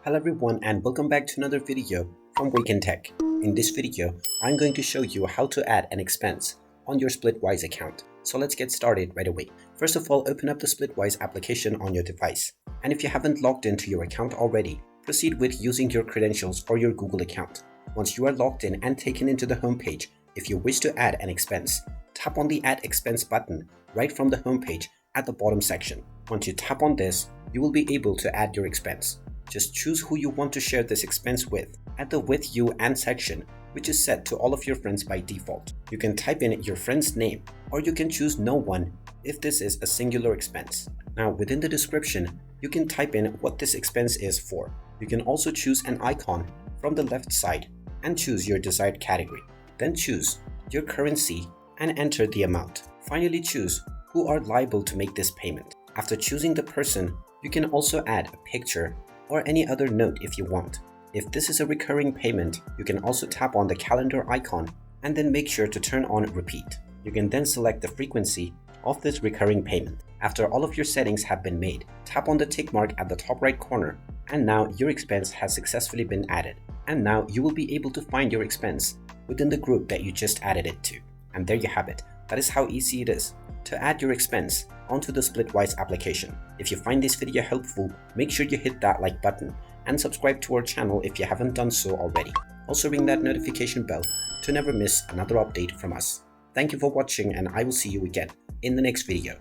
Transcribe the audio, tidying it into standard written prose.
Hello everyone and welcome back to another video from Wake&Tech. In this video, I'm going to show you how to add an expense on your Splitwise account. So let's get started right away. First of all, open up the Splitwise application on your device. And if you haven't logged into your account already, proceed with using your credentials for your Google account. Once you are logged in and taken into the home page, if you wish to add an expense, tap on the Add Expense button right from the home page at the bottom section. Once you tap on this, you will be able to add your expense. Just choose who you want to share this expense with. Add the With You and section, which is set to all of your friends by default. You can type in your friend's name, or you can choose no one if this is a singular expense. Now within the description, you can type in what this expense is for. You can also choose an icon from the left side and choose your desired category. Then choose your currency and enter the amount. Finally choose who are liable to make this payment. After choosing the person, you can also add a picture or any other note if you want. If this is a recurring payment, you can also tap on the calendar icon and then make sure to turn on repeat. You can then select the frequency of this recurring payment. After all of your settings have been made, tap on the tick mark at the top right corner and now your expense has successfully been added. And now you will be able to find your expense within the group that you just added it to. And there you have it. That is how easy it is to add your expense onto the Splitwise application. If you find this video helpful, make sure you hit that like button and subscribe to our channel if you haven't done so already. Also ring that notification bell to never miss another update from us. Thank you for watching and I will see you again in the next video.